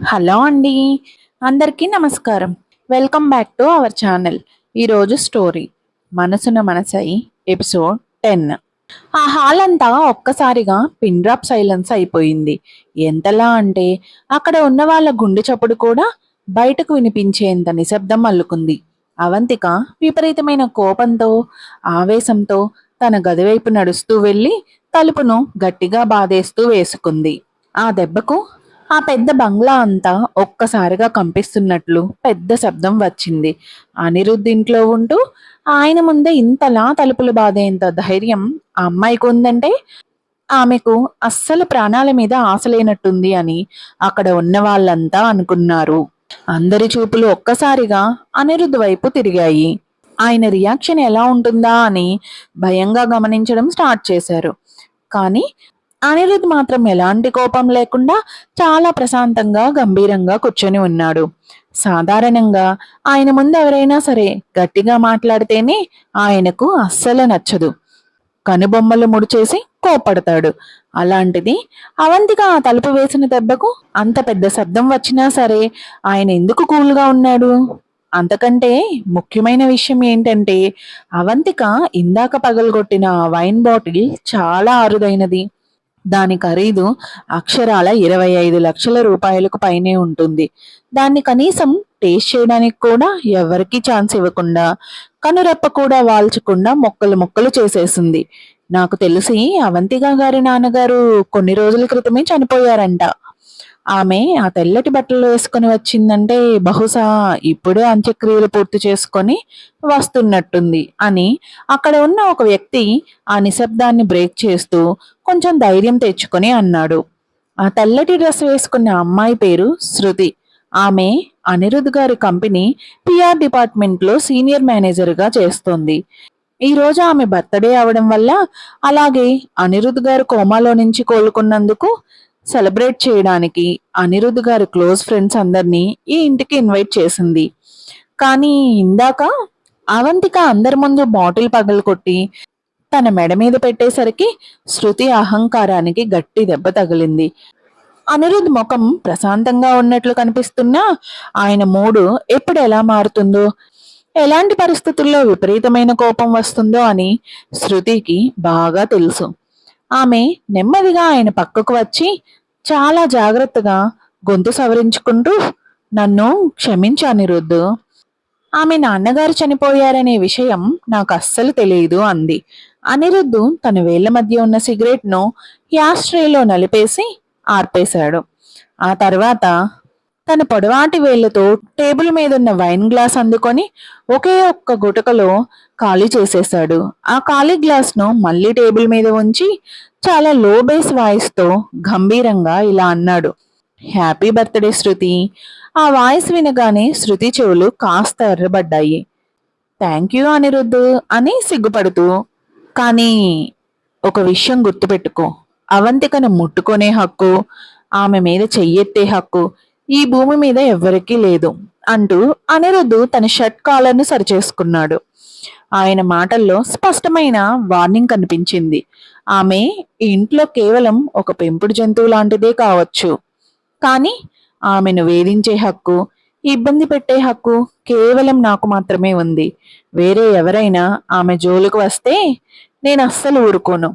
Hello అండి. అందరికీ నమస్కారం. Welcome back to our channel. ఈరోజు స్టోరీ మనసున మనసై ఎపిసోడ్ 10. ఆ హాల్ అంతా ఒక్కసారిగా పిన్ డ్రాప్ సైలెన్స్ అయిపోయింది. ఎంతలా అంటే అక్కడ ఉన్న వాళ్ళ గుండె చప్పుడు కూడా బయటకు వినిపించేంత నిశ్శబ్దం అల్లుకుంది. అవంతిక విపరీతమైన కోపంతో, ఆవేశంతో తన గది వైపు నడుస్తూ వెళ్ళి తలుపును గట్టిగా బాధేస్తూ వేసుకుంది. ఆ దెబ్బకు ఆ పెద్ద బంగ్లా అంతా ఒక్కసారిగా కంపిస్తున్నట్లు పెద్ద శబ్దం వచ్చింది. అనిరుద్ధ్ ఇంట్లో ఉంటూ ఆయన ముందే ఇంతలా తలుపులు బాధేంత ధైర్యం ఆ అమ్మాయికి ఉందంటే ఆమెకు అస్సలు ప్రాణాల మీద ఆశ లేనట్టుంది అని అక్కడ ఉన్న వాళ్ళంతా అనుకున్నారు. అందరి చూపులు ఒక్కసారిగా అనిరుద్ధ్ వైపు తిరిగాయి. ఆయన రియాక్షన్ ఎలా ఉంటుందా అని భయంగా గమనించడం స్టార్ట్ చేశారు. కానీ అనిరుద్ మాత్రం ఎలాంటి కోపం లేకుండా చాలా ప్రశాంతంగా గంభీరంగా కూర్చొని ఉన్నాడు. సాధారణంగా ఆయన ముందు ఎవరైనా సరే గట్టిగా మాట్లాడితేనే ఆయనకు అస్సలు నచ్చదు. కనుబొమ్మలు ముడిచేసి కోపడతాడు. అలాంటిది అవంతిక ఆ తలుపు వేసిన దెబ్బకు అంత పెద్ద శబ్దం వచ్చినా సరే ఆయన ఎందుకు కూల్గా ఉన్నాడు? అంతకంటే ముఖ్యమైన విషయం ఏంటంటే అవంతిక ఇందాక పగలగొట్టిన వైన్ బాటిల్ చాలా అరుదైనది. దాని ఖరీదు అక్షరాల 25 లక్షల రూపాయలకు పైనే ఉంటుంది. దాన్ని కనీసం టేస్ట్ చేయడానికి కూడా ఎవరికీ ఛాన్స్ ఇవ్వకుండా, కనురెప్ప కూడా వాల్చకుండా మొక్కలు మొక్కలు చేసేసింది. నాకు తెలిసి అవంతిక గారి నాన్నగారు కొన్ని రోజుల క్రితమే చనిపోయారంట. ఆమె ఆ తెల్లటి బట్టలు వేసుకుని వచ్చిందంటే బహుశా ఇప్పుడే అంత్యక్రియలు పూర్తి చేసుకొని వస్తున్నట్టుంది అని అక్కడ ఉన్న ఒక వ్యక్తి ఆ నిశ్శబ్దాన్ని బ్రేక్ చేస్తూ కొంచెం ధైర్యం తెచ్చుకొని అన్నాడు. ఆ తెల్లటి డ్రెస్ వేసుకున్న అమ్మాయి పేరు శృతి. ఆమె అనిరుద్ గారి కంపెనీ పిఆర్ డిపార్ట్మెంట్ లో సీనియర్ మేనేజర్ గా చేస్తోంది. ఈ రోజు ఆమె బర్త్డే అవడం వల్ల, అలాగే అనిరుద్ గారు కోమాలో నుంచి కోలుకున్నందుకు సెలబ్రేట్ చేయడానికి అనిరుద్ గారి క్లోజ్ ఫ్రెండ్స్ అందరినీ ఈ ఇంటికి ఇన్వైట్ చేసింది. కానీ ఇందాక అవంతిక అందరి ముందు బాటిల్ పగలకొట్టి తన మెడ మీద పెట్టేసరికి శృతి అహంకారానికి గట్టి దెబ్బ తగిలింది. అనిరుద్ ముఖం ప్రశాంతంగా ఉన్నట్లు కనిపిస్తున్నా ఆయన మూడు ఎప్పుడు ఎలా మారుతుందో, ఎలాంటి పరిస్థితుల్లో విపరీతమైన కోపం వస్తుందో అని శృతికి బాగా తెలుసు. ఆమె నెమ్మదిగా ఆయన పక్కకు వచ్చి చాలా జాగ్రత్తగా గొంతు సవరించుకుంటూ, నన్ను క్షమించు అనిరుద్ధ్. ఆమె నాన్నగారు చనిపోయారనే విషయం నాకు అస్సలు తెలియదు అంది. అనిరుద్ధు తన వేళ్ల మధ్య ఉన్న సిగరెట్ ను యాస్ట్రేలో నలిపేసి ఆర్పేశాడు. ఆ తర్వాత తన పొడవాటి వేళ్లతో టేబుల్ మీద ఉన్న వైన్ గ్లాస్ అందుకొని ఒకే ఒక్క గుటకలో ఖాళీ చేసేశాడు. ఆ ఖాళీ గ్లాస్ ను మళ్ళీ టేబుల్ మీద ఉంచి చాలా లో బేస్ వాయిస్ తో గంభీరంగా ఇలా అన్నాడు, హ్యాపీ బర్త్డే శృతి. ఆ వాయిస్ వినగానే శృతి చెవులు కాస్త ఎర్రబడ్డాయి. థ్యాంక్ యూ అనిరుద్ధు అని సిగ్గుపడుతూ, కానీ ఒక విషయం గుర్తుపెట్టుకో, అవంతికను ముట్టుకునే హక్కు, ఆమె మీద చెయ్యెత్తే హక్కు ఈ భూమి మీద ఎవ్వరికీ లేదు అంటూ అనిరుద్ధు తన షర్ట్ కాలర్ను సరిచేసుకున్నాడు. ఆయన మాటల్లో స్పష్టమైన వార్నింగ్ కనిపించింది. ఆమె ఈ ఇంట్లో కేవలం ఒక పెంపుడు జంతువు లాంటిదే కావచ్చు, కానీ ఆమెను వేధించే హక్కు, ఇబ్బంది పెట్టే హక్కు కేవలం నాకు మాత్రమే ఉంది. వేరే ఎవరైనా ఆమె జోలికి వస్తే నేను అస్సలు ఊరుకోను.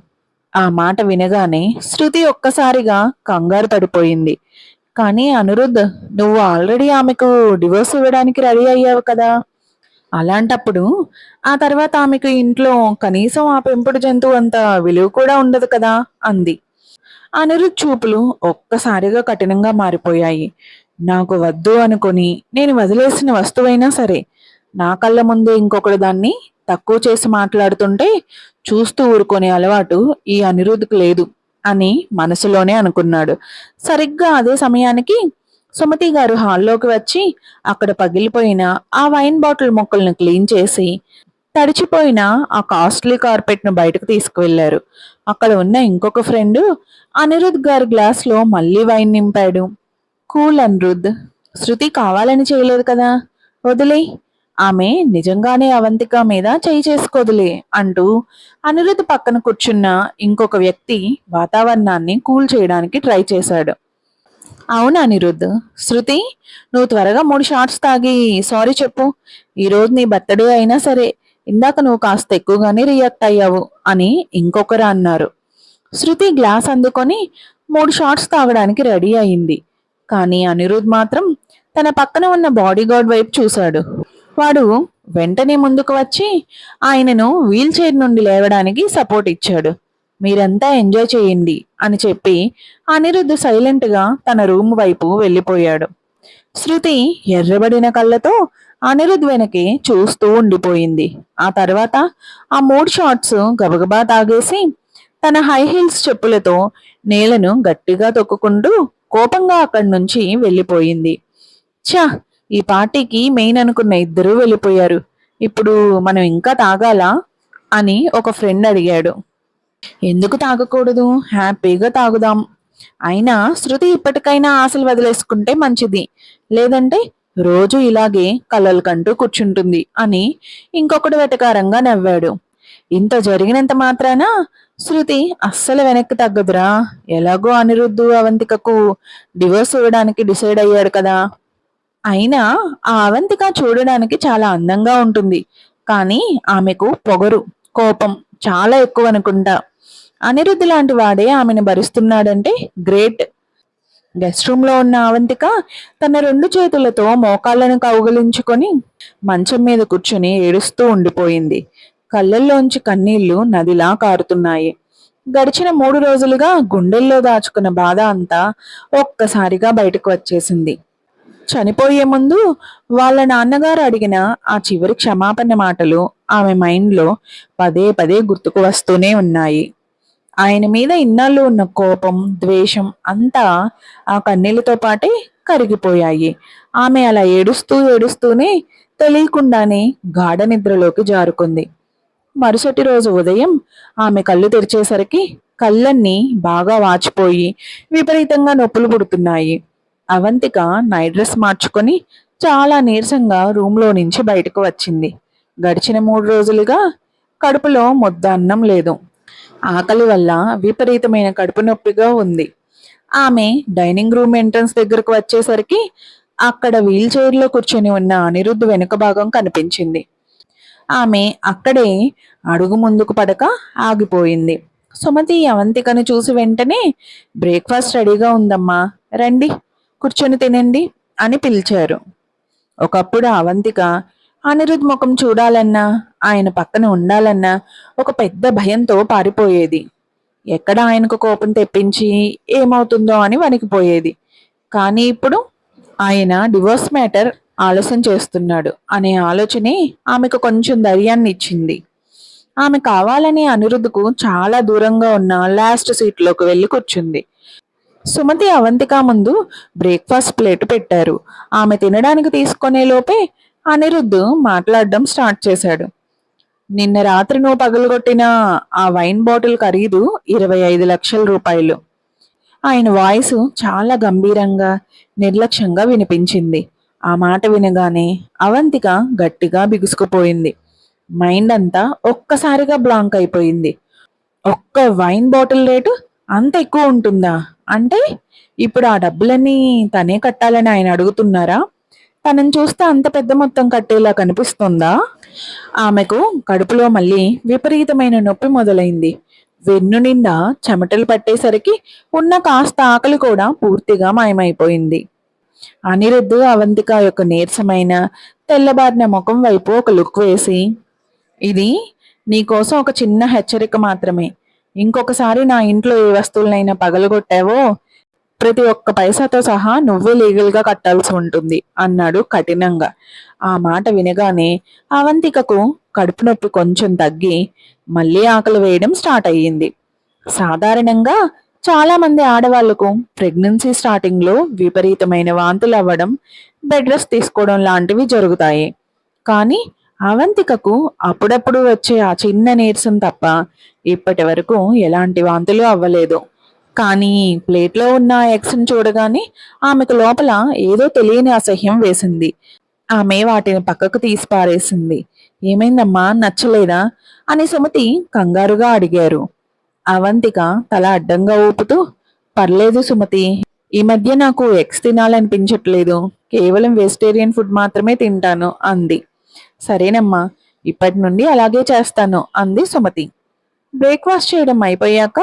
ఆ మాట వినగానే శృతి ఒక్కసారిగా కంగారు పడిపోయింది. కానీ అనిరుద్ధ్, నువ్వు ఆల్రెడీ ఆమెకు డివోర్స్ ఇవ్వడానికి రెడీ అయ్యావు కదా. అలాంటప్పుడు ఆ తర్వాత ఆమెకు ఇంట్లో కనీసం ఆ పెంపుడు జంతువు అంత విలువ కూడా ఉండదు కదా అంది. అనిరుద్ చూపులు ఒక్కసారిగా కఠినంగా మారిపోయాయి. నాకు వద్దు అనుకుని నేను వదిలేసిన వస్తువైనా సరే నా కళ్ళ ముందే ఇంకొకడు దాన్ని తక్కువ చేసి మాట్లాడుతుంటే చూస్తూ ఊరుకునే అలవాటు ఈ అనిరుద్కు లేదు అని మనసులోనే అనుకున్నాడు. సరిగ్గా అదే సమయానికి సుమతి గారు హాల్లోకి వచ్చి అక్కడ పగిలిపోయిన ఆ వైన్ బాటిల్ మొక్కలను క్లీన్ చేసి తడిచిపోయిన ఆ కాస్ట్లీ కార్పెట్ ను బయటకు తీసుకువెళ్లారు. అక్కడ ఉన్న ఇంకొక ఫ్రెండ్ అనిరుద్ గారి గ్లాస్ లో మళ్ళీ వైన్ నింపాడు. కూల్ అనిరుద్, శృతి కావాలని చేయలేదు కదా, వదిలే. ఆమె నిజంగానే అవంతిక మీద చేయి చేసుకోదులే అంటూ అనిరుద్ పక్కన కూర్చున్న ఇంకొక వ్యక్తి వాతావరణాన్ని కూల్ చేయడానికి ట్రై చేశాడు. అవును అనిరుద్ధ్. శృతి, నువ్వు త్వరగా 3 షాట్స్ తాగి సారీ చెప్పు. ఈరోజు నీ బర్త్‌డే అయినా సరే, ఇందాక నువ్వు కాస్త ఎక్కువగానే రియాక్ట్ అయ్యావు అని ఇంకొకరు అన్నారు. శృతి గ్లాస్ అందుకొని 3 షాట్స్ తాగడానికి రెడీ అయింది. కానీ అనిరుద్ మాత్రం తన పక్కన ఉన్న బాడీగార్డ్ వైపు చూశాడు. వాడు వెంటనే ముందుకు వచ్చి ఆయనను వీల్ చైర్ నుండి లేవడానికి సపోర్ట్ ఇచ్చాడు. మీరంతా ఎంజాయ్ చేయండి అని చెప్పి అనిరుద్ధ్ సైలెంట్ గా తన రూమ్ వైపు వెళ్ళిపోయాడు. శృతి ఎర్రబడిన కళ్ళతో అనిరుద్ వెనకే చూస్తూ ఉండిపోయింది. ఆ తర్వాత ఆ 3 షాట్స్ గబగబా తాగేసి తన హై హీల్స్ చెప్పులతో నేలను గట్టిగా తొక్కుకుంటూ కోపంగా అక్కడి నుంచి వెళ్ళిపోయింది. ఛ! ఈ పార్టీకి మెయిన్ అనుకున్న ఇద్దరూ వెళ్ళిపోయారు. ఇప్పుడు మనం ఇంకా తాగాలా అని ఒక ఫ్రెండ్ అడిగాడు. ఎందుకు తాగకూడదు? హ్యాపీగా తాగుదాం. అయినా శృతి ఇప్పటికైనా ఆశలు వదిలేసుకుంటే మంచిది. లేదంటే రోజు ఇలాగే కలలు కంటూ కూర్చుంటుంది అని ఇంకొకడు వెటకారంగా నవ్వాడు. ఇంత జరిగినంత మాత్రాన శృతి అస్సలు వెనక్కి తగ్గదురా. ఎలాగో అనిరుద్ధు అవంతికకు డివోర్స్ ఇవ్వడానికి డిసైడ్ అయ్యాడు కదా. అయినా ఆ అవంతిక చూడడానికి చాలా అందంగా ఉంటుంది. కానీ ఆమెకు పొగరు, కోపం చాలా ఎక్కువ అనుకుంటా. అనిరుద్ధ్ లాంటి వాడే ఆమెను భరిస్తున్నాడంటే గ్రేట్. గెస్ట్ రూమ్ లో ఉన్న అవంతిక తన 2 చేతులతో మోకాళ్ళను కౌగిలించుకొని మంచం మీద కూర్చుని ఏడుస్తూ ఉండిపోయింది. కళ్ళల్లోంచి కన్నీళ్లు నదిలా కారుతున్నాయి. గడిచిన 3 రోజులుగా గుండెల్లో దాచుకున్న బాధ అంతా ఒక్కసారిగా బయటకు వచ్చేసింది. చనిపోయే ముందు వాళ్ళ నాన్నగారు అడిగిన ఆ చివరి క్షమాపణ మాటలు ఆమె మైండ్లో పదే పదే గుర్తుకు వస్తూనే ఉన్నాయి. ఆయన మీద ఇన్నాళ్ళు ఉన్న కోపం, ద్వేషం అంతా ఆ కన్నీళ్లతో పాటే కరిగిపోయాయి. ఆమె అలా ఏడుస్తూ ఏడుస్తూనే తెలియకుండానే గాఢ నిద్రలోకి జారుకుంది. మరుసటి రోజు ఉదయం ఆమె కళ్ళు తెరిచేసరికి కళ్ళన్నీ బాగా వాచిపోయి విపరీతంగా నొప్పులు పుడుతున్నాయి. అవంతిక నైట్ డ్రెస్ మార్చుకొని చాలా నీరసంగా రూమ్లో నుంచి బయటకు వచ్చింది. గడిచిన 3 రోజులుగా కడుపులో ముద్ద అన్నం లేదు. ఆకలి వల్ల విపరీతమైన కడుపు నొప్పిగా ఉంది. ఆమె డైనింగ్ రూమ్ ఎంట్రన్స్ దగ్గరకు వచ్చేసరికి అక్కడ వీల్ చైర్లో కూర్చొని ఉన్న అనిరుద్ధ్ వెనుక భాగం కనిపించింది. ఆమె అక్కడే అడుగు ముందుకు పడక ఆగిపోయింది. సుమతి అవంతికను చూసి వెంటనే బ్రేక్ఫాస్ట్ రెడీగా ఉందమ్మా, రండి కూర్చొని తినండి అని పిలిచారు. ఒకప్పుడు అవంతిక అనిరుద్ ముఖం చూడాలన్నా, ఆయన పక్కన ఉండాలన్నా ఒక పెద్ద భయంతో పారిపోయేది. ఎక్కడ ఆయనకు కోపం తెప్పించి ఏమవుతుందో అని వణికిపోయేది. కానీ ఇప్పుడు ఆయన డివోర్స్ మ్యాటర్ ఆలస్యం చేస్తున్నాడు అనే ఆలోచనే ఆమెకు కొంచెం ధైర్యాన్ని ఇచ్చింది. ఆమె కావాలని అనిరుద్ధ్కు చాలా దూరంగా ఉన్న లాస్ట్ సీట్లోకి వెళ్ళి కూర్చుంది. సుమతి అవంతిక ముందు బ్రేక్ఫాస్ట్ ప్లేట్ పెట్టారు. ఆమె తినడానికి తీసుకునే లోపే అనిరుద్ధ్ మాట్లాడడం స్టార్ట్ చేశాడు. నిన్న రాత్రి నువ్వు పగలగొట్టిన ఆ వైన్ బాటిల్ ఖరీదు 25 లక్షల రూపాయలు. ఆయన వాయిస్ చాలా గంభీరంగా, నిర్లక్ష్యంగా వినిపించింది. ఆ మాట వినగానే అవంతిక గట్టిగా బిగుసుకుపోయింది. మైండ్ అంతా ఒక్కసారిగా బ్లాంక్ అయిపోయింది. ఒక్క వైన్ బాటిల్ రేటు అంత ఎక్కువ ఉంటుందా? అంటే ఇప్పుడు ఆ డబ్బులన్నీ తనే కట్టాలని ఆయన అడుగుతున్నారా? తనని చూస్తే అంత పెద్ద మొత్తం కట్టేలా కనిపిస్తుందా? ఆమెకు కడుపులో మళ్ళీ విపరీతమైన నొప్పి మొదలైంది. వెన్ను నిండా చెమటలు పట్టేసరికి ఉన్న కాస్త ఆకలి కూడా పూర్తిగా మాయమైపోయింది. అనిరుద్ధ్ అవంతిక యొక్క నీరసమైన తెల్లబారిన ముఖం వైపు ఒక లుక్ వేసి, ఇది నీకోసం ఒక చిన్న హెచ్చరిక మాత్రమే. ఇంకొకసారి నా ఇంట్లో ఏ వస్తువులనైనా పగలగొట్టావో ప్రతి ఒక్క పైసాతో సహా నువ్వే లీగల్గా కట్టాల్సి ఉంటుంది అన్నాడు కఠినంగా. ఆ మాట వినగానే అవంతికకు కడుపు నొప్పి కొంచెం తగ్గి మళ్ళీ ఆకలి వేయడం స్టార్ట్ అయ్యింది. సాధారణంగా చాలా మంది ఆడవాళ్లకు ప్రెగ్నెన్సీ స్టార్టింగ్ లో విపరీతమైన వాంతులు అవ్వడం, బెడ్ రెస్ట్ తీసుకోవడం లాంటివి జరుగుతాయి. కానీ అవంతికకు అప్పుడప్పుడు వచ్చే ఆ చిన్న నీరసం తప్ప ఇప్పటి వరకు ఎలాంటి వాంతులు అవ్వలేదు. కానీ ప్లేట్లో ఉన్న ఎగ్స్ని చూడగానే ఆమెకు లోపల ఏదో తెలియని అసహ్యం వేసింది. ఆమె వాటిని పక్కకు తీసి పారేసింది. ఏమైందమ్మా, నచ్చలేదా అని సుమతి కంగారుగా అడిగారు. అవంతిక తల అడ్డంగా ఊపుతూ, పర్లేదు సుమతి, ఈ మధ్య నాకు ఎగ్స్ తినాలనిపించట్లేదు. కేవలం వెజిటేరియన్ ఫుడ్ మాత్రమే తింటాను అంది. సరేనమ్మా, ఇప్పటి నుండి అలాగే చేస్తాను అంది సుమతి. బ్రేక్ఫాస్ట్ చేయడం అయిపోయాక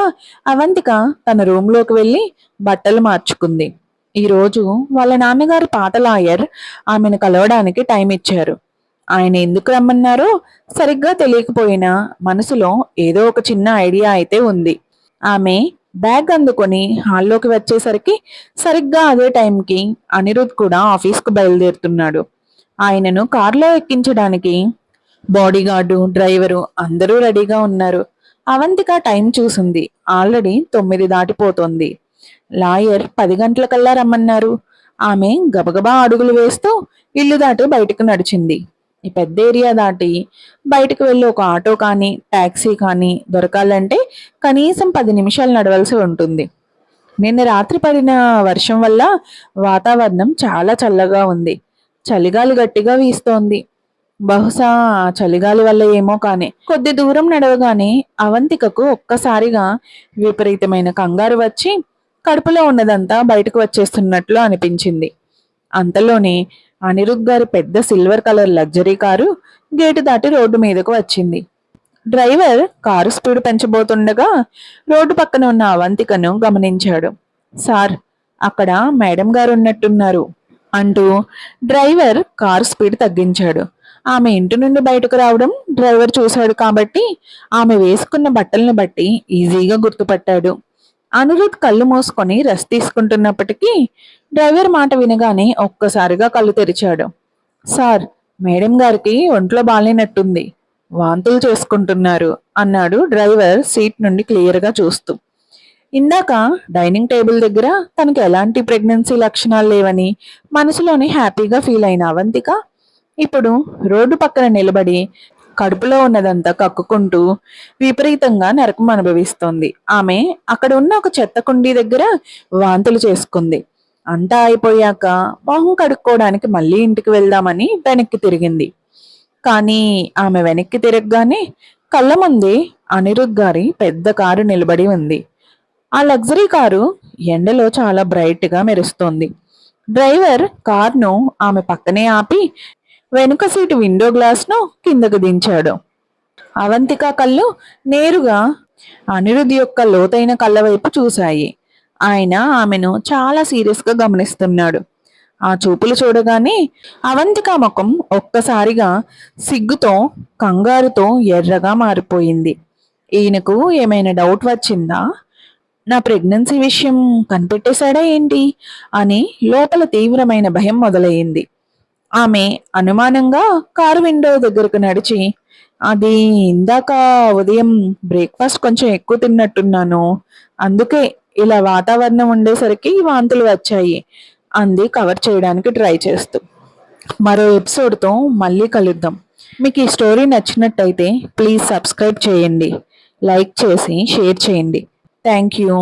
అవంతిక తన రూమ్లోకి వెళ్ళి బట్టలు మార్చుకుంది. ఈరోజు వాళ్ళ నాన్నగారు పాత లాయర్ ఆమెను కలవడానికి టైం ఇచ్చారు. ఆయన ఎందుకు రమ్మన్నారో సరిగ్గా తెలియకపోయినా మనసులో ఏదో ఒక చిన్న ఐడియా అయితే ఉంది. ఆమె బ్యాగ్ అందుకొని హాల్లోకి వచ్చేసరికి సరిగ్గా అదే టైంకి అనిరుద్ కూడా ఆఫీస్కు బయలుదేరుతున్నాడు. ఆయనను కారులో ఎక్కించడానికి బాడీగార్డు, డ్రైవరు అందరూ రెడీగా ఉన్నారు. అవంతిక టైం చూసింది. ఆల్రెడీ 9 దాటిపోతోంది. లాయర్ 10 గంటలకల్లా రమ్మన్నారు. ఆమె గబగబా అడుగులు వేస్తూ ఇల్లు దాటి బయటకు నడిచింది. ఈ పెద్ద ఏరియా దాటి బయటకు వెళ్ళి ఒక ఆటో కానీ టాక్సీ కానీ దొరకాలంటే కనీసం 10 నిమిషాలు నడవలసి ఉంటుంది. నిన్న రాత్రి పడిన వర్షం వల్ల వాతావరణం చాలా చల్లగా ఉంది. చలిగాలి గట్టిగా వీస్తోంది. బహుశా ఆ చలిగాలి వల్ల ఏమో కానీ కొద్ది దూరం నడవగానే అవంతికకు ఒక్కసారిగా విపరీతమైన కంగారు వచ్చి కడుపులో ఉన్నదంతా బయటకు వచ్చేస్తున్నట్లు అనిపించింది. అంతలోనే అనిరుద్ గారి పెద్ద silver colour luxury car gate దాటి రోడ్డు మీదకు వచ్చింది. డ్రైవర్ కారు స్పీడ్ పెంచబోతుండగా రోడ్డు పక్కన ఉన్న అవంతికను గమనించాడు. సార్, అక్కడ మేడం గారు ఉన్నట్టున్నారు అంటూ డ్రైవర్ కారు స్పీడ్ తగ్గించాడు. ఆమె ఇంటి నుండి బయటకు రావడం డ్రైవర్ చూశాడు కాబట్టి ఆమె వేసుకున్న బట్టలను బట్టి ఈజీగా గుర్తుపట్టాడు. అనిరుద్ కళ్ళు మూసుకొని రెస్ట్ తీసుకుంటున్నప్పటికీ డ్రైవర్ మాట వినగానే ఒక్కసారిగా కళ్ళు తెరిచాడు. సార్, మేడం గారికి ఒంట్లో బాలేనట్టుంది, వాంతులు చేసుకుంటున్నారు అన్నాడు డ్రైవర్ సీట్ నుండి క్లియర్గా చూస్తూ. ఇందాక డైనింగ్ టేబుల్ దగ్గర తనకు ఎలాంటి ప్రెగ్నెన్సీ లక్షణాలు లేవని మనసులోనే హ్యాపీగా ఫీల్ అయిన అవంతిక ఇప్పుడు రోడ్డు పక్కన నిలబడి కడుపులో ఉన్నదంతా కక్కుకుంటూ విపరీతంగా నరకం అనుభవిస్తోంది. ఆమె అక్కడ ఉన్న ఒక చెత్త కుండీ దగ్గర వాంతులు చేసుకుంది. అంతా అయిపోయాక మొహం కడుక్కోవడానికి మళ్ళీ ఇంటికి వెళ్దామని వెనక్కి తిరిగింది. కానీ ఆమె వెనక్కి తిరగగానే కళ్ళ ముందే అనిరుద్ గారి పెద్ద కారు నిలబడి ఉంది. ఆ లగ్జరీ కారు ఎండలో చాలా బ్రైట్ గా మెరుస్తోంది. డ్రైవర్ కార్ను ఆమె పక్కనే ఆపి వెనుక సీటు విండో గ్లాస్ను కిందకు దించాడు. అవంతిక కళ్ళు నేరుగా అనిరుద్ యొక్క లోతైన కళ్ళ వైపు చూశాయి. ఆయన ఆమెను చాలా సీరియస్గా గమనిస్తున్నాడు. ఆ చూపులు చూడగానే అవంతిక ముఖం ఒక్కసారిగా సిగ్గుతో కంగారుతో ఎర్రగా మారిపోయింది. ఈయనకు ఏమైనా డౌట్ వచ్చిందా? నా ప్రెగ్నెన్సీ విషయం కనిపెట్టేశాడా ఏంటి అని లోపల తీవ్రమైన భయం మొదలయ్యింది. ఆమె అనుమానంగా కారు విండో దగ్గరకు నడిచి, అది ఇందాక ఉదయం బ్రేక్ఫాస్ట్ కొంచెం ఎక్కువ తిన్నట్టున్నాను, అందుకే ఇలా వాతావరణం ఉండేసరికి వాంతులు వచ్చాయి అంది కవర్ చేయడానికి ట్రై చేస్తూ. మరో ఎపిసోడ్తో మళ్ళీ కలుద్దాం. మీకు ఈ స్టోరీ నచ్చినట్టయితే ప్లీజ్ సబ్స్క్రైబ్ చేయండి, లైక్ చేసి షేర్ చేయండి. Thank you.